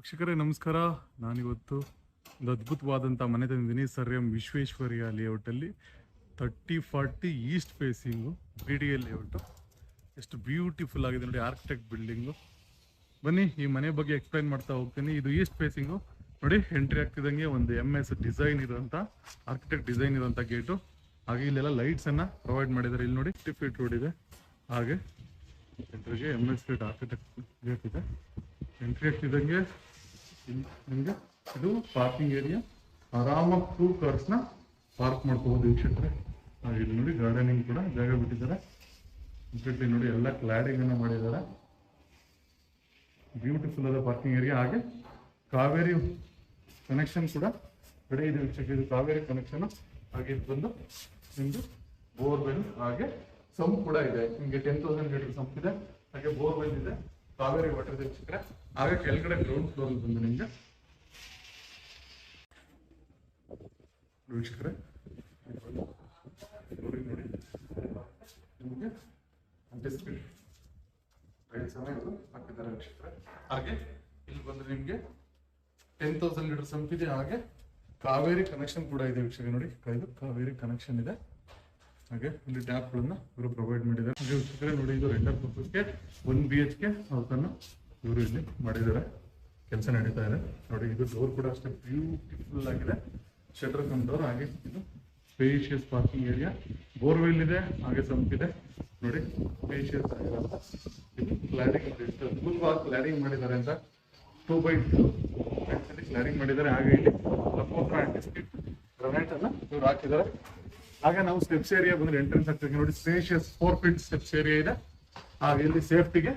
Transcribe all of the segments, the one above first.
ವೀಕ್ಷಕರೇ ನಮಸ್ಕಾರ. ನಾನಿವತ್ತು ಒಂದು ಅದ್ಭುತವಾದಂಥ ಮನೆ ತಂದಿದ್ದೀನಿ. ಸರ್ ಎಂ ವಿಶ್ವೇಶ್ವರಯ್ಯ ಲೇಔಟಲ್ಲಿ 3040 ಈಸ್ಟ್ ಫೇಸಿಂಗು BDA ಲೇಔಟು. ಎಷ್ಟು ಬ್ಯೂಟಿಫುಲ್ ಆಗಿದೆ ನೋಡಿ, ಆರ್ಕಿಟೆಕ್ಟ್ ಬಿಲ್ಡಿಂಗು. ಬನ್ನಿ ಈ ಮನೆ ಬಗ್ಗೆ ಎಕ್ಸ್ಪ್ಲೈನ್ ಮಾಡ್ತಾ ಹೋಗ್ತೀನಿ. ಇದು ಈಸ್ಟ್ ಫೇಸಿಂಗು ನೋಡಿ. ಎಂಟ್ರಿ ಆಗ್ತಿದ್ದಂಗೆ ಒಂದು MS ಡಿಸೈನ್ ಇರೋಂಥ ಆರ್ಕಿಟೆಕ್ಟ್ ಡಿಸೈನ್ ಇರೋಂಥ ಗೇಟು. ಹಾಗೆ ಇಲ್ಲೆಲ್ಲ ಲೈಟ್ಸನ್ನು ಪ್ರೊವೈಡ್ ಮಾಡಿದ್ದಾರೆ. ಇಲ್ಲಿ ನೋಡಿ 50 ಫೀಟ್ ರೋಡ್ ಇದೆ. ಹಾಗೆ ಎಂಟ್ರಿಗೆ MS ಗೇಟ್ ಆರ್ಕಿಟೆಕ್ಟ್ ಗೇಟ್ ಇದೆ. ಎಂಟ್ರಿ ಆಗ್ತಿದ್ದಂಗೆ ನಿಮಗೆ ಇದು ಪಾರ್ಕಿಂಗ್ ಏರಿಯಾ. ಆರಾಮಾಗಿ 2 ಕಾರ್ಸ್ನ ಪಾರ್ಕ್ ಮಾಡ್ಕೋಬೋದು ವೀಕ್ಷಕರೇ. ಹಾಗೆ ಇಲ್ಲಿ ನೋಡಿ ಗಾರ್ಡನಿಂಗ್ ಕೂಡ ಜಾಗ ಬಿಟ್ಟಿದ್ದಾರೆ. ಕಂಪ್ಲೀಟ್ಲಿ ನೋಡಿ ಎಲ್ಲ ಕ್ಲಾಡಿಂಗ್ ಅನ್ನು ಮಾಡಿದ್ದಾರೆ. ಬ್ಯೂಟಿಫುಲ್ ಆದ ಪಾರ್ಕಿಂಗ್ ಏರಿಯಾ. ಹಾಗೆ ಕಾವೇರಿ ಕನೆಕ್ಷನ್ ಕೂಡ ಕಡೆ ಇದೆ ವೀಕ್ಷಕರೇ. ಇದು ಕಾವೇರಿ ಕನೆಕ್ಷನ್. ಹಾಗೆ ಇದು ಬಂದು ನಿಮ್ಮದು ಬೋರ್ವೆಲ್, ಹಾಗೆ ಸಂಪ್ ಕೂಡ ಇದೆ. ನಿಮಗೆ 10,000 ಲೀಟರ್ ಸಂಪ್ ಇದೆ. ಹಾಗೆ ಬೋರ್ವೆಲ್ ಇದೆ, ಕಾವೇರಿ ವಾಟರ್ ಇದೆ ವೀಕ್ಷಕರೇ. ಹಾಗೆ ಕೆಳಗಡೆ ಗ್ರೌಂಡ್ ಫ್ಲೋರ್ ಬಂದು ನಿಮಗೆ ವೀಕ್ಷಕರೇ ನೋಡಿ ನಿಮಗೆ ಟೈಲ್ಸ್ ಅನ್ನು ಹಾಕಿದ್ದಾರೆ ವೀಕ್ಷಕರೇ. ಹಾಗೆ ಇಲ್ಲಿ ಬಂದ್ರೆ ನಿಮಗೆ 10,000 ಲೀಟರ್ ಸಂಪ್ ಇದೆ. ಹಾಗೆ ಕಾವೇರಿ ಕನೆಕ್ಷನ್ ಕೂಡ ಇದೆ ವೀಕ್ಷಕರೇ. ನೋಡಿ ಇದು ಕಾವೇರಿ ಕನೆಕ್ಷನ್ ಇದೆ. ಹಾಗೆ ಇಲ್ಲಿ ಟ್ಯಾಪ್ಗಳನ್ನ ಇವರು ಪ್ರೊವೈಡ್ ಮಾಡಿದ್ದಾರೆ. ಹಾಗೆ ವೀಕ್ಷಕರೇ ನೋಡಿ, ಇದು ರೆಂಟಲ್ ಪರ್ಪಸ್ಗೆ 1 BHK ಹೌಸನ್ನು ಇವರು ಇಲ್ಲಿ ಮಾಡಿದ್ದಾರೆ. ಕೆಲಸ ನಡೀತಾ ಇದೆ ನೋಡಿ. ಇದು ಡೋರ್ ಕೂಡ ಅಷ್ಟೇ ಬ್ಯೂಟಿಫುಲ್ ಆಗಿದೆ, ಶಟರ್ ಕಮ್ ಡೋರ್. ಹಾಗೆ ಇದು ಸ್ಪೇಷಿಯಸ್ ಪಾರ್ಕಿಂಗ್ ಏರಿಯಾ, ಬೋರ್ವೆಲ್ ಇದೆ, ಹಾಗೆ ಸಂಪ್ ಇದೆ ನೋಡಿ. ಸ್ಪೇಷಿಯಸ್ ಆಗಿರೋಂಥ ಇದು ಕ್ಲಾಡಿಂಗ್ ಅದ್ಭುತವಾಗಿ ಕ್ಲಾಡಿಂಗ್ ಮಾಡಿದ್ದಾರೆ ಅಂತ 2x2 ಕ್ಲಾಡಿಂಗ್ ಮಾಡಿದ್ದಾರೆ. ಹಾಗೆ ಇಲ್ಲಿ ಗ್ರನೈಟ್ ಅನ್ನ ಇವ್ರು ಹಾಕಿದ್ದಾರೆ. ಹಾಗೆ ನಾವು ಸ್ಟೆಪ್ಸ್ ಏರಿಯಾ ಬಂದ್ರೆ ಎಂಟ್ರೆನ್ಸ್ ಆಗ್ತದೆ ನೋಡಿ. ಸ್ಪೇಷಿಯಸ್ 4 ಫೀಟ್ ಸ್ಟೆಪ್ಸ್ ಏರಿಯಾ ಇದೆ. ಹಾಗೆ ಇಲ್ಲಿ ಸೇಫ್ಟಿಗೆ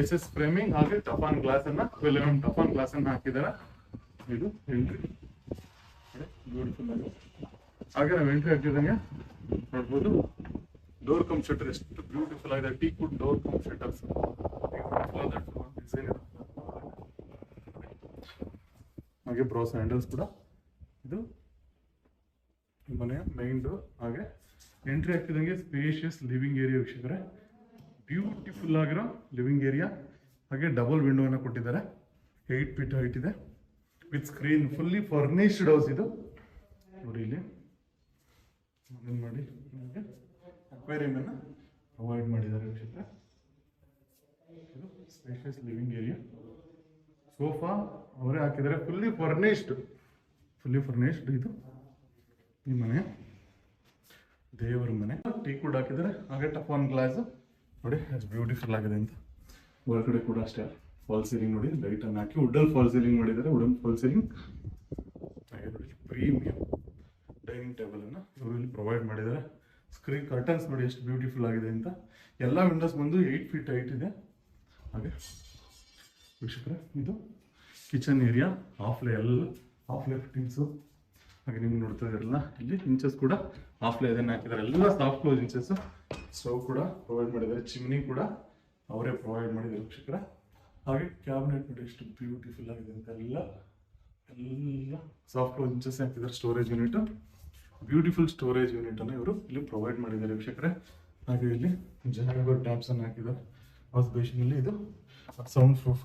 SS ಫ್ರೇಮಿಂಗ್, ಹಾಗೆ ಟಫಾನ್ ಗ್ಲಾಸ್ ಅನ್ನ 12 mm ಟಫಾನ್ ಗ್ಲಾಸ್ ಅನ್ನ ಹಾಕಿದ್ದಾರೆ. ಇದು ಎಂಟ್ರಿ ಬ್ಯೂಟಿಫುಲ್ ಆಗಿದೆ. ಹಾಗೆ ನಾವು ಎಂಟ್ರಿ ಆಗ್ತಿದ್ದಂಗೆ ನೋಡ್ಬೋದು ಡೋರ್ ಕಮ್ ಶಟರ್ ಎಷ್ಟು ಬ್ಯೂಟಿಫುಲ್ ಆಗಿದೆ. Teakwood door come shutters design ಇದೆ. ಹಾಗೆ ಬ್ರಾಸ್ ಹ್ಯಾಂಡಲ್ಸ್ ಕೂಡ. ಇದು ಮನೆಯ ಮೈನ್ ಡೋರ್. ಹಾಗೆ ಎಂಟ್ರಿ ಆಗ್ತಿದ್ದಂಗೆ ಸ್ಪೇಷಿಯಸ್ ಲಿವಿಂಗ್ ಏರಿಯಾ ವೀಕ್ಷಕರೇ. ಬ್ಯೂಟಿಫುಲ್ ಆಗಿರೋ ಲಿವಿಂಗ್ ಏರಿಯಾ. ಹಾಗೆ ಡಬಲ್ ವಿಂಡೋನ ಕೊಟ್ಟಿದ್ದಾರೆ. 8 ಫೀಟ್ ಹೈಟ್ ಇದೆ with screen. Fully furnished house ಇದು ನೋಡಿ. ಇಲ್ಲಿ ಮಾಡಿ ನಿಮಗೆ ಅಕ್ವೇರಿಯಂ ಅನ್ನು ಪ್ರೊವೈಡ್ ಮಾಡಿದ್ದಾರೆ ವೀಕ್ಷಕರೇ. ಇದು ಸ್ಪೇಷಿಯಸ್ ಲಿವಿಂಗ್ ಏರಿಯಾ. ಸೋಫಾ ಅವರೇ ಹಾಕಿದ್ದಾರೆ. ಫುಲ್ಲಿ ಫರ್ನಿಶ್ಡ್ ಇದು ಈ ಮನೆ ದೇವರ ಮನೆ. ಟೀಕ್ವುಡ್ ಹಾಕಿದ್ದಾರೆ. ಹಾಗೆ ಟಫಾನ್ ಗ್ಲಾಸ್ ನೋಡಿ ಎಷ್ಟು ಬ್ಯೂಟಿಫುಲ್ ಆಗಿದೆ ಅಂತ. ಹೊರಗಡೆ ಕೂಡ ಅಷ್ಟೇ ಫಾಲ್ ಸೀಲಿಂಗ್ ನೋಡಿ, ಲೈಟ್ ಅನ್ನು ಹಾಕಿ ವುಡನ್ ಫಾಲ್ ಸೀಲಿಂಗ್ ಮಾಡಿದ್ದಾರೆ. Wooden fall ceiling. ಹಾಗೆ ನೋಡಿ ಪ್ರೀಮಿಯಂ ಡೈನಿಂಗ್ ಟೇಬಲ್ ಅನ್ನು ಇವರು ಇಲ್ಲಿ ಪ್ರೊವೈಡ್ ಮಾಡಿದ್ದಾರೆ. ಸ್ಕ್ರೀನ್ ಕರ್ಟನ್ಸ್ ನೋಡಿ ಎಷ್ಟು ಬ್ಯೂಟಿಫುಲ್ ಆಗಿದೆ ಅಂತ. ಎಲ್ಲ ವಿಂಡೋಸ್ ಬಂದು 8 ಫೀಟ್ ಹೈಟ್ ಇದೆ. ಹಾಗೆ ವೀಕ್ಷಕರೇ ಇದು ಕಿಚನ್ ಏರಿಯಾ. ಹಾಫ್ ಲೇ ಫಿಟ್ಟಿಂಗ್ಸು. ಹಾಗೆ ನಿಮ್ಗೆ ನೋಡ್ತಾ ಇದ್ರಲ್ಲ, ಇಲ್ಲಿ ಇಂಚಸ್ ಕೂಡ ಹಾಫ್ ಲೇ ಅದನ್ನು ಹಾಕಿದ್ದಾರೆ. ಎಲ್ಲ ಸಾಫ್ಟ್ ಕ್ಲೋಸ್ ಇಂಚಸ್. ಸ್ಟವ್ ಕೂಡ ಪ್ರೊವೈಡ್ ಮಾಡಿದ್ದಾರೆ. ಚಿಮ್ನಿ ಕೂಡ ಅವರೇ ಪ್ರೊವೈಡ್ ಮಾಡಿದ್ದಾರೆ ವೀಕ್ಷಕರ. ಹಾಗೆ ಕ್ಯಾಬಿನೆಟ್ ನೋಡಿ ಎಷ್ಟು ಬ್ಯೂಟಿಫುಲ್ ಆಗಿದೆ ಅಂತ. ಎಲ್ಲ ಸಾಫ್ಟ್ ಕ್ಲೋಸ್ ಇಂಚಸ್ ಹಾಕಿದ್ದಾರೆ. Storage unit, beautiful storage unit ಅನ್ನು ಇವರು ಇಲ್ಲಿ ಪ್ರೊವೈಡ್ ಮಾಡಿದ್ದಾರೆ ವೀಕ್ಷಕರೇ. ಹಾಗೆ ಇಲ್ಲಿ ಜಾಗರ್ ಟ್ಯಾಪ್ಸ್ ಅನ್ನು ಹಾಕಿದ್ದಾರೆ. ವಾಶ್ ಬೇಸಿನಲ್ಲಿ ಇದು ಸೌಂಡ್ ಪ್ರೂಫ್.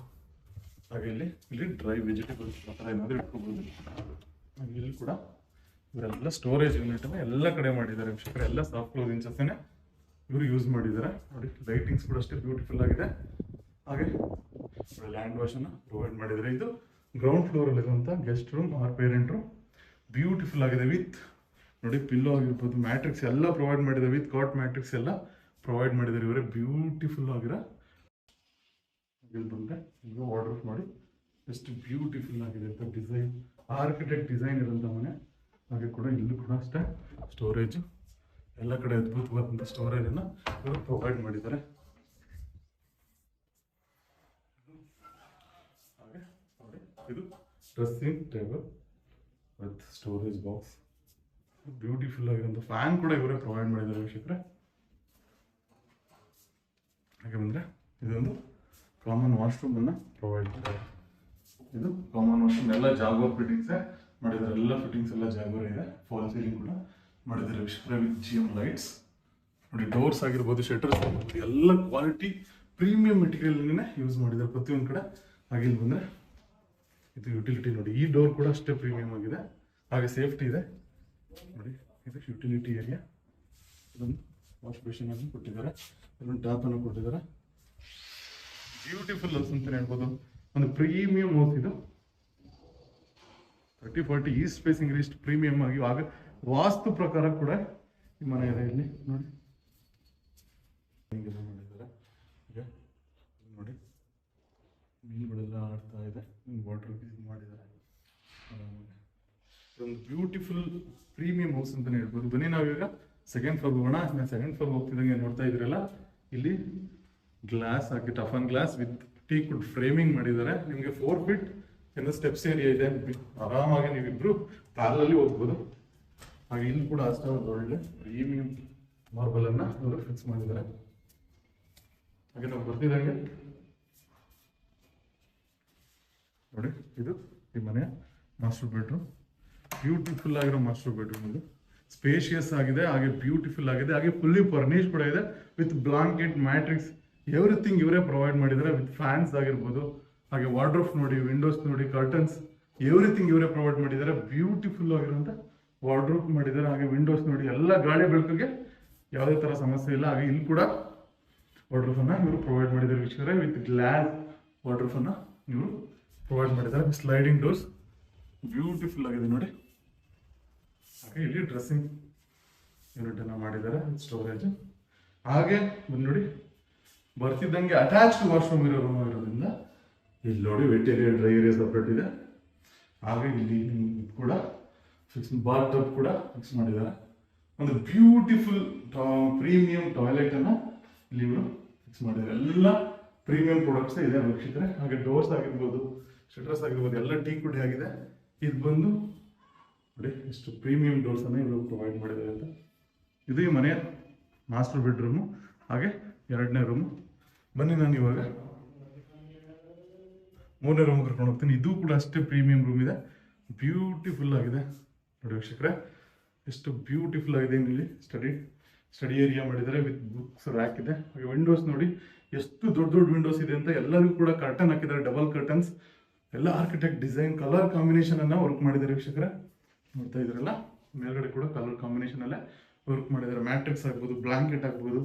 ಹಾಗೆ ಇಲ್ಲಿ ಡ್ರೈ ವೆಜಿಟೇಬಲ್ಸ್ ಆ ಥರ ಏನಾದರೂ ಇಟ್ಕೋಬೋದು. ಹಾಗೆ ಇಲ್ಲಿ ಕೂಡ ಇವರೆಲ್ಲ ಸ್ಟೋರೇಜ್ ಯೂನಿಟ್ ಅನ್ನು ಎಲ್ಲ ಕಡೆ ಮಾಡಿದ್ದಾರೆ ವೀಕ್ಷಕರೇ. ಎಲ್ಲ ಸಾಫ್ಟ್ ಕ್ಲೋಸ್ ಇಂಚಸ್ಸನ್ನೇ ಇವರು ಯೂಸ್ ಮಾಡಿದ್ದಾರೆ ನೋಡಿ. ಲೈಟಿಂಗ್ಸ್ ಕೂಡ ಅಷ್ಟೇ ಬ್ಯೂಟಿಫುಲ್ ಆಗಿದೆ. ಹಾಗೆ ಲ್ಯಾಂಡ್ ವಾಶ್ ಅನ್ನು ಪ್ರೊವೈಡ್ ಮಾಡಿದ್ದಾರೆ. ಇದು ಗ್ರೌಂಡ್ ಫ್ಲೋರ್ ಅಲ್ಲಿರುವಂಥ guest room or parent room. Beautiful ಆಗಿದೆ. ವಿತ್ ನೋಡಿ ಪಿಲ್ಲೋ ಆಗಿರ್ಬೋದು, ಮ್ಯಾಟ್ರಿಕ್ಸ್ ಎಲ್ಲ ಪ್ರೊವೈಡ್ ಮಾಡಿದ್ದಾರೆ. ವಿತ್ ಕಾಟ್ ಮ್ಯಾಟ್ರಿಕ್ಸ್ ಎಲ್ಲ ಪ್ರೊವೈಡ್ ಮಾಡಿದ್ದಾರೆ ಇವರೇ. ಬ್ಯೂಟಿಫುಲ್ ಆಗಿರೋ ಇಲ್ಲಿ ಬಂದರೆ ಈಗ ವಾರ್ಡ್ರೋಬ್ ಮಾಡಿ ಎಷ್ಟು ಬ್ಯೂಟಿಫುಲ್ ಆಗಿದೆ ಅಂತ. ಡಿಸೈನ್ ಆರ್ಕಿಟೆಕ್ಟ್ ಡಿಸೈನ್ ಇರೋಂಥ ಮನೆ. ಹಾಗೆ ಕೂಡ ಇಲ್ಲೂ ಕೂಡ ಅಷ್ಟೇ ಸ್ಟೋರೇಜು ಎಲ್ಲ ಕಡೆ ಅದ್ಭುತವಾದಂಥ ಸ್ಟೋರೇಜನ್ನು ಇವರು ಪ್ರೊವೈಡ್ ಮಾಡಿದ್ದಾರೆ. ಹಾಗೆ ನೋಡಿ ಇದು dressing table with storage box. Beautiful ಆಗಿರೋಂಥ ಫ್ಯಾನ್ ಕೂಡ ಇವರೇ ಪ್ರೊವೈಡ್ ಮಾಡಿದ್ದಾರೆ ವೀಕ್ಷಕರೇ. ಹಾಗೆ ಬಂದರೆ ಇದೊಂದು ಕಾಮನ್ ವಾಶ್ರೂಮ್ ಅನ್ನು ಪ್ರೊವೈಡ್ ಮಾಡಿದ್ದಾರೆ. ಇದು ಕಾಮನ್ ವಾಶ್ರೂಮ್. ಎಲ್ಲ ಜಾಗೋರ್ ಫಿಟ್ಟಿಂಗ್ಸೇ ಮಾಡಿದ್ದಾರೆ. ಎಲ್ಲ ಫಿಟ್ಟಿಂಗ್ಸ್ ಎಲ್ಲ ಜಾಗೋರ್ ಇದೆ. ಫಾಲ್ ಸೀಲಿಂಗ್ ಕೂಡ ಮಾಡಿದ್ದಾರೆ ವೀಕ್ಷಕರೇ ವಿತ್ GM ಲೈಟ್ಸ್ ನೋಡಿ. ಡೋರ್ಸ್ ಆಗಿರ್ಬೋದು, ಶಟರ್ಸ್ ಆಗಿರ್ಬೋದು, ಎಲ್ಲ ಕ್ವಾಲಿಟಿ ಪ್ರೀಮಿಯಂ ಮೆಟೀರಿಯಲ್ನೇ ಯೂಸ್ ಮಾಡಿದ್ದಾರೆ ಪ್ರತಿಯೊಂದು ಕಡೆ. ಹಾಗೆ ಇಲ್ಲಿ ಬಂದರೆ ಇದು ಯುಟಿಲಿಟಿ ನೋಡಿ, ಈ ಡೋರ್ ಕೂಡ ಅಷ್ಟೇ ಪ್ರೀಮಿಯಂ ಆಗಿದೆ, ಹಾಗೆ ಸೇಫ್ಟಿ ಇದೆ ನೋಡಿ. ಇದು ಯುಟಿಲಿಟಿ ಏರಿಯಾ, ಇದೊಂದು ವಾಶ್ ಬೇಸಿನ್ ಅನ್ನು ಕೊಟ್ಟಿದ್ದಾರೆ, ಇದೊಂದು ಟ್ಯಾಪ್ ಅನ್ನು ಕೊಟ್ಟಿದ್ದಾರೆ. ಬ್ಯೂಟಿಫುಲ್ ಹೌಸ್ ಅಂತ ಹೇಳ್ಬೋದು, ಒಂದು ಪ್ರೀಮಿಯಂ ಹೌಸ್ ಇದು. 30-40 ಈಸ್ಟ್ ಫೇಸಿಂಗ್ ಇಷ್ಟು ಪ್ರೀಮಿಯಂ ಆಗಿ, ಆಗ ವಾಸ್ತು ಪ್ರಕಾರ ಕೂಡ ಈ ಮನೆ ಇದೆ. ಇಲ್ಲಿ ನೋಡಿ ಹಿಂಗೆಲ್ಲ ಮಾಡಿದ್ದಾರೆ, ಈಗ ನೋಡಿ ಮೀನುಗಳೆಲ್ಲ ಆಡ್ತಾ ಇದೆ, ವಾಟರ್ ಮಾಡಿದ್ದಾರೆ. ಒಂದು ಬ್ಯೂಟಿಫುಲ್ ಪ್ರೀಮಿಯಂ ಹೌಸ್ ಅಂತಾನೆ ಹೇಳ್ಬೋದು. ಬನ್ನಿ ನಾವೀಗ ಸೆಕೆಂಡ್ ಫ್ಲೋರ್ ಹೋಗೋಣ. ನಾನು ಸೆಕೆಂಡ್ ಫ್ಲೋರ್ ಹೋಗ್ತಿದ್ದಂಗೆ ನೋಡ್ತಾ ಇದ್ರಲ್ಲ, ಇಲ್ಲಿ glass hockey toughen glass with teakwood framing ಮಾಡಿದ್ದಾರೆ. ನಿಮಗೆ 4 ಫೀಟ್ ಏನೋ ಸ್ಟೆಪ್ಸ್ ಏರಿಯಾ ಇದೆ, ಆರಾಮಾಗಿ ನೀವಿಬ್ರು ಕಾರಲ್ಲಿ ಹೋಗ್ಬೋದು. ಹಾಗೆ ಇಲ್ಲಿ ಕೂಡ ಅಷ್ಟೇ ಒಂದು ಒಳ್ಳೆ ಪ್ರೀಮಿಯಂ ಮಾರ್ಬಲ್ ಅನ್ನ ಅವರು ಫಿಕ್ಸ್ ಮಾಡಿದ್ದಾರೆ. ಹಾಗೆ ನಾವು ಬರ್ತಿದಂಗೆ ನೋಡಿ, ಇದು ಈ ಮನೆಯ ಮಾಸ್ಟರ್ ಬೆಡ್ರೂಮ್. ಬ್ಯೂಟಿಫುಲ್ ಆಗಿರೋ ಮಾಸ್ಟರ್ ಬೆಡ್ರೂಮ್, ಇದು ಸ್ಪೇಷಿಯಸ್ ಆಗಿದೆ, ಹಾಗೆ ಬ್ಯೂಟಿಫುಲ್ ಆಗಿದೆ, ಹಾಗೆ ಫುಲ್ಲಿ ಫರ್ನಿಶ್ ಕೂಡ ಇದೆ ವಿತ್ ಬ್ಲಾಂಕೆಟ್, ಮ್ಯಾಟ್ರಿಕ್ಸ್, ಎವ್ರಿಥಿಂಗ್ ಇವರೇ ಪ್ರೊವೈಡ್ ಮಾಡಿದ್ದಾರೆ. ವಿತ್ ಫ್ಯಾನ್ಸ್ ಆಗಿರ್ಬೋದು, ಹಾಗೆ ವಾರ್ಡ್ರೋಫ್ ನೋಡಿ, ವಿಂಡೋಸ್ ನೋಡಿ, ಕರ್ಟನ್ಸ್, ಎವ್ರಿಥಿಂಗ್ ಇವರೇ ಪ್ರೊವೈಡ್ ಮಾಡಿದ್ದಾರೆ. ಬ್ಯೂಟಿಫುಲ್ ಆಗಿರುವಂತ ವಾರ್ಡ್ರೋಫ್ ಮಾಡಿದ್ದಾರೆ, ಹಾಗೆ ವಿಂಡೋಸ್ ನೋಡಿ, ಎಲ್ಲ ಗಾಳಿ ಬೆಳಕಿಗೆ ಯಾವುದೇ ತರ ಸಮಸ್ಯೆ ಇಲ್ಲ. ಹಾಗೆ ಇಲ್ಲಿ ಕೂಡ ವಾರ್ಡ್ರೋಫ್ ಅನ್ನ ಇವರು ಪ್ರೊವೈಡ್ ಮಾಡಿದ್ದಾರೆ ವೀಕ್ಷಕರೇ, ವಿತ್ ಗ್ಲಾಸ್ ವಾರ್ಡ್ರೋಫ್ ಅನ್ನ ಇವರು ಪ್ರೊವೈಡ್ ಮಾಡಿದ್ದಾರೆ. ಸ್ಲೈಡಿಂಗ್ ಡೋರ್ಸ್ ಬ್ಯೂಟಿಫುಲ್ ಆಗಿದೆ ನೋಡಿ. ಹಾಗೆ ಇಲ್ಲಿ ಡ್ರೆಸ್ಸಿಂಗ್ ಯೂನಿಟ್ ಅನ್ನ ಮಾಡಿದ್ದಾರೆ, ಸ್ಟೋರೇಜ್. ಹಾಗೆ ಬಂದು ನೋಡಿ, ಬರ್ತಿದ್ದಂಗೆ ಅಟ್ಯಾಚ್ಡ್ ವಾಶ್ರೂಮ್ ಇರೋ ರೂಮ್ ಇರೋದ್ರಿಂದ ಇಲ್ಲಿ ನೋಡಿ wet area, dry area separate ಇದೆ. ಹಾಗೆ ಇಲ್ಲಿ ಕೂಡ ಫಿಕ್ಸ್ ಬಾತ್ ಟಬ್ ಕೂಡ ಫಿಕ್ಸ್ ಮಾಡಿದ್ದಾರೆ. ಒಂದು ಬ್ಯೂಟಿಫುಲ್ ಪ್ರೀಮಿಯಂ ಟಾಯ್ಲೆಟ್ ಅನ್ನ ಇಲ್ಲಿ ಇವರು ಫಿಕ್ಸ್ ಮಾಡಿದ್ದಾರೆ. ಎಲ್ಲ ಪ್ರೀಮಿಯಂ ಪ್ರಾಡಕ್ಟ್ಸ್ ಇದೆ ವೀಕ್ಷಕರೇ. ಹಾಗೆ ಡೋರ್ಸ್ ಆಗಿರ್ಬೋದು, ಶಟರ್ಸ್ ಆಗಿರ್ಬೋದು, ಎಲ್ಲ ಟೀಕ್ವುಡ್ ಆಗಿದೆ. ಇದು ಬಂದು ನೋಡಿ ಎಷ್ಟು ಪ್ರೀಮಿಯಂ ಡೋರ್ಸ್ ಅನ್ನ ಇವರು ಪ್ರೊವೈಡ್ ಮಾಡಿದ್ದಾರೆ ಅಂತ. ಇದು ಈ ಮನೆಯ ಮಾಸ್ಟರ್ ಬೆಡ್ರೂಮು, ಹಾಗೆ 2ನೇ ರೂಮು. ಬನ್ನಿ ನಾನು ಇವಾಗ 3ನೇ ರೂಮ್ ಕರ್ಕೊಂಡು ಹೋಗ್ತೀನಿ. ಇದು ಕೂಡ ಅಷ್ಟೇ ಪ್ರೀಮಿಯಂ ರೂಮ್ ಇದೆ, ಬ್ಯೂಟಿಫುಲ್ ಆಗಿದೆ ನೋಡಿ ವೀಕ್ಷಕರೇ, ಎಷ್ಟು ಬ್ಯೂಟಿಫುಲ್ ಆಗಿದೆ. ಇಲ್ಲಿ ಸ್ಟಡಿ ಏರಿಯಾ ಮಾಡಿದ್ದಾರೆ, ವಿತ್ ಬುಕ್ಸ್ ರ್ಯಾಕ್ ಇದೆ. ಹಾಗೆ ವಿಂಡೋಸ್ ನೋಡಿ ಎಷ್ಟು ದೊಡ್ಡ ದೊಡ್ಡ ವಿಂಡೋಸ್ ಇದೆ ಅಂತ. ಎಲ್ಲರಿಗೂ ಕೂಡ ಕರ್ಟನ್ ಹಾಕಿದ್ದಾರೆ, ಡಬಲ್ ಕರ್ಟನ್ಸ್, ಎಲ್ಲ ಆರ್ಕಿಟೆಕ್ಟ್ ಡಿಸೈನ್ ಕಲರ್ ಕಾಂಬಿನೇಷನ್ ಅನ್ನ ವರ್ಕ್ ಮಾಡಿದ್ದಾರೆ ವೀಕ್ಷಕರೇ. ನೋಡ್ತಾ ಇದ್ರಲ್ಲ, ಮೇಲ್ಗಡೆ ಕೂಡ ಕಲರ್ ಕಾಂಬಿನೇಷನ್ ಅಲ್ಲೇ ವರ್ಕ್ ಮಾಡಿದ್ದಾರೆ. ಮ್ಯಾಟ್ರಿಕ್ಸ್ ಆಗ್ಬೋದು, ಬ್ಲಾಂಕೆಟ್ ಆಗ್ಬೋದು,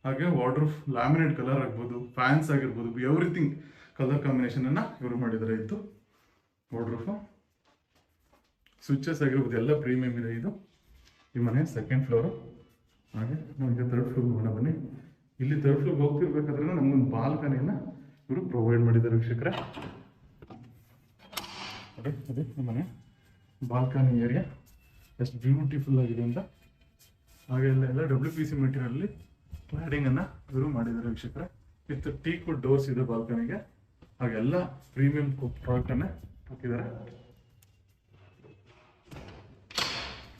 ಹಾಗೆ ವಾರ್ಡ್ರೋಫ್ ಲ್ಯಾಮಿನೇಟ್ ಕಲರ್ ಆಗ್ಬೋದು, ಫ್ಯಾನ್ಸ್ ಆಗಿರ್ಬೋದು, ಎವ್ರಿಥಿಂಗ್ ಕಲರ್ ಕಾಂಬಿನೇಷನ್ ಅನ್ನ ಇವರು ಮಾಡಿದ್ದಾರೆ. ಇದು ವಾರ್ಡ್ರೋಫ್, ಸ್ವಿಚಸ್ ಆಗಿರ್ಬೋದು, ಎಲ್ಲ ಪ್ರೀಮಿಯಂ ಇದೆ. ಇದು ಈ ಮನೆ ಸೆಕೆಂಡ್ ಫ್ಲೋರು. ಹಾಗೆ ನಮಗೆ 3rd ಫ್ಲೋರ್ ಹೋಗೋಣ ಬನ್ನಿ. ಇಲ್ಲಿ 3rd ಫ್ಲೋರ್ ಹೋಗ್ತಿರ್ಬೇಕಾದ್ರೆ ನಮ್ಗೊಂದು ಬಾಲ್ಕನಿಯನ್ನ ಇವರು ಪ್ರೊವೈಡ್ ಮಾಡಿದ್ದಾರೆ ವೀಕ್ಷಕರೇ. ಅದೇ ಅದೇ ಮನೆ ಬಾಲ್ಕನಿ ಏರಿಯಾ ಎಷ್ಟು ಬ್ಯೂಟಿಫುಲ್ ಆಗಿದೆ ಅಂತ. ಹಾಗೆ ಎಲ್ಲ WPC ಮೆಟೀರಿಯಲ್ ಕ್ಲಾಡಿಂಗ್ ಅನ್ನ ಇವರು ಮಾಡಿದ್ದಾರೆ ವೀಕ್ಷಕರೇ. ವಿತ್ ಟೀಕ್ವುಡ್ ಡೋರ್ಸ್ ಇದೆ ಬಾಲ್ಕನಿಗೆ. ಹಾಗೆಲ್ಲ ಪ್ರೀಮಿಯಂ ಪ್ರಾಡಕ್ಟ್ ಅನ್ನ ಹಾಕಿದ್ದಾರೆ.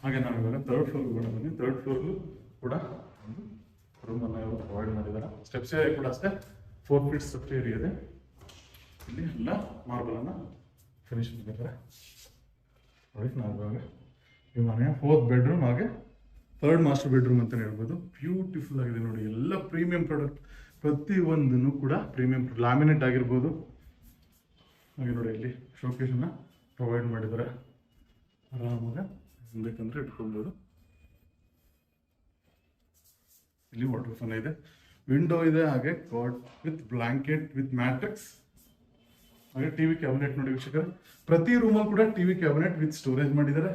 ಹಾಗೆ ನಾವು ಇವಾಗ 3rd ಫ್ಲೋರ್ ಹೋಗೋಣ ಬನ್ನಿ. 3rd ಫ್ಲೋರ್ ಕೂಡ ಒಂದು ರೂಮ್ ಅನ್ನ ಇವರು ಪ್ರೊವೈಡ್ ಮಾಡಿದ್ದಾರೆ. ಸ್ಟೆಪ್ಸ್ ಏರಿಯಾ ಕೂಡ ಅಷ್ಟೇ 4 ಫೀಟ್ ಸ್ಟೆಪ್ಸ್ ಏರಿಯಾ ಇದೆ. ಇಲ್ಲಿ ಎಲ್ಲ ಮಾರ್ಬಲ್ ಅನ್ನ ಫಿನಿಶ್ ಮಾಡಿದ್ದಾರೆ ನೋಡಿ. ನಾವು ಇವಾಗ ಈ ಮನೆಯ 4th ಬೆಡ್ರೂಮ್, ಹಾಗೆ 3rd ಮಾಸ್ಟರ್ ಬೆಡ್ರೂಮ್ ಅಂತ ಹೇಳ್ಬೋದು. ಬ್ಯೂಟಿಫುಲ್ ಆಗಿದೆ ನೋಡಿ, ಎಲ್ಲ ಪ್ರೀಮಿಯಂ ಪ್ರಾಡಕ್ಟ್, ಪ್ರತಿಯೊಂದನ್ನು ಕೂಡ ಪ್ರೀಮಿಯಂ ಲ್ಯಾಮಿನೇಟ್ ಆಗಿರ್ಬೋದು. ಹಾಗೆ ನೋಡಿ ಇಲ್ಲಿ ಶೋಕೇಶ್ ಅನ್ನ ಪ್ರೊವೈಡ್ ಮಾಡಿದ್ದಾರೆ, ಆರಾಮಾಗಿ ಬೇಕಂದ್ರೆ ಇಟ್ಕೊಳ್ಬೋದು. ಇಲ್ಲಿ ವಾಟರ್ ಅನ್ನ ಇದೆ, ವಿಂಡೋ ಇದೆ, ಹಾಗೆ ಕಾಟ್ ವಿತ್ ಬ್ಲಾಂಕೆಟ್ ವಿತ್ ಮ್ಯಾಟ್ರಿಕ್ಸ್, ಹಾಗೆ ಟಿವಿ ಕ್ಯಾಬಿನೆಟ್ ನೋಡಿ ವೀಕ್ಷಕರ. ಪ್ರತಿ ರೂಮಲ್ಲಿ ಕೂಡ ಟಿವಿ ಕ್ಯಾಬಿನೆಟ್ ವಿತ್ ಸ್ಟೋರೇಜ್ ಮಾಡಿದ್ದಾರೆ.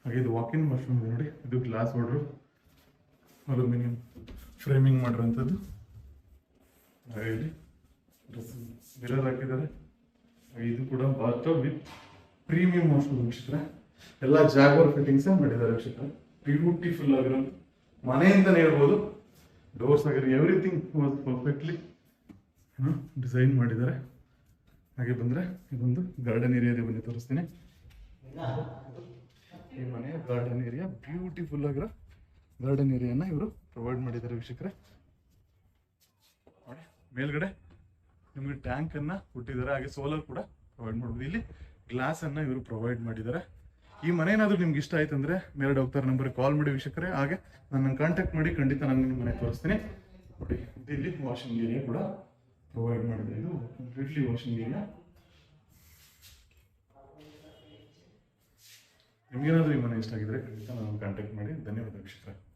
ಹಾಗೆ ಇದು ವಾಕಿನ್ ವಾಶ್ರೂಮ್ ಇದೆ ನೋಡಿ, ಇದು ಗ್ಲಾಸ್ ವಾರ್ಡ್ರೋಬ್, ಅಲ್ಯೂಮಿನಿಯಂ ಫ್ರೇಮಿಂಗ್ ಮಾಡಿರೋಂಥದ್ದು. ಹಾಗೆ ಇಲ್ಲಿ ಮಿರರ್ ಹಾಕಿದ್ದಾರೆ. ಹಾಗೆ ಇದು ಕೂಡ ಬಾತ್ರೂಮ್ ವಿತ್ ಪ್ರೀಮಿಯಂ ವಾಶ್ರೂಮ್ ವೀಕ್ಷಕರ. ಎಲ್ಲ ಜಾಗ್ವಾರ್ ಫಿಟ್ಟಿಂಗ್ಸ್ ಮಾಡಿದ್ದಾರೆ ವೀಕ್ಷಕರ. ಬ್ಯೂಟಿಫುಲ್ ಆಗಿರೋ ಮನೆ ಅಂತಾನೆ ಹೇಳ್ಬೋದು. ಡೋರ್ಸ್ ಆಗಿರೋ ಎವ್ರಿಥಿಂಗ್ ವಾಸ್ ಪರ್ಫೆಕ್ಟ್ಲಿ ಡಿಸೈನ್ ಮಾಡಿದ್ದಾರೆ. ಹಾಗೆ ಬಂದ್ರೆ ಇದೊಂದು ಗಾರ್ಡನ್ ಏರಿಯಾ ಇದೆ, ಬನ್ನಿ ತೋರಿಸ್ತೀನಿ. ಈ ಮನೆಯ ಗಾರ್ಡನ್ ಏರಿಯಾ, ಬ್ಯೂಟಿಫುಲ್ ಆಗಿರೋ ಗಾರ್ಡನ್ ಏರಿಯಾನ ಇವರು ಪ್ರೊವೈಡ್ ಮಾಡಿದ್ದಾರೆ ವೀಕ್ಷಕರೇ. ಮೇಲ್ಗಡೆ ನಿಮಗೆ ಟ್ಯಾಂಕ್ ಅನ್ನ ಕೊಟ್ಟಿದ್ದಾರೆ, ಹಾಗೆ ಸೋಲಾರ್ ಕೂಡ ಪ್ರೊವೈಡ್ ಮಾಡ್ಬೋದು. ಇಲ್ಲಿ ಗ್ಲಾಸ್ ಅನ್ನ ಇವರು ಪ್ರೊವೈಡ್ ಮಾಡಿದ್ದಾರೆ. ಈ ಮನೆ ಏನಾದ್ರು ನಿಮ್ಗೆ ಇಷ್ಟ ಆಯ್ತು ಅಂದ್ರೆ ಮೇಲ್ಗಡೆ ಹೋಗ್ತಾರೆ ನಂಬರ್ ಕಾಲ್ ಮಾಡಿ ವೀಕ್ಷಕರೇ. ಹಾಗೆ ನನ್ನ ಕಾಂಟ್ಯಾಕ್ಟ್ ಮಾಡಿ, ಖಂಡಿತ ನಾನು ನಿಮ್ಮ ಮನೆ ತೋರಿಸ್ತೀನಿ ನೋಡಿ. ಇಲ್ಲಿ ವಾಷಿಂಗ್ ಏರಿಯಾ ಕೂಡ ಪ್ರೊವೈಡ್ ಮಾಡಿದೆ, ಇದು ಕಂಪ್ಲೀಟ್ಲಿ ವಾಷಿಂಗ್ ಏರಿಯಾ. ನಿಮಗೇನಾದರೂ ಈ ಮನೆ ಇಷ್ಟ ಆಗಿದ್ರೆ ಖಂಡಿತ ನಾನು ಕಾಂಟ್ಯಾಕ್ಟ್ ಮಾಡಿ. ಧನ್ಯವಾದ ವೀಕ್ಷಕರೇ.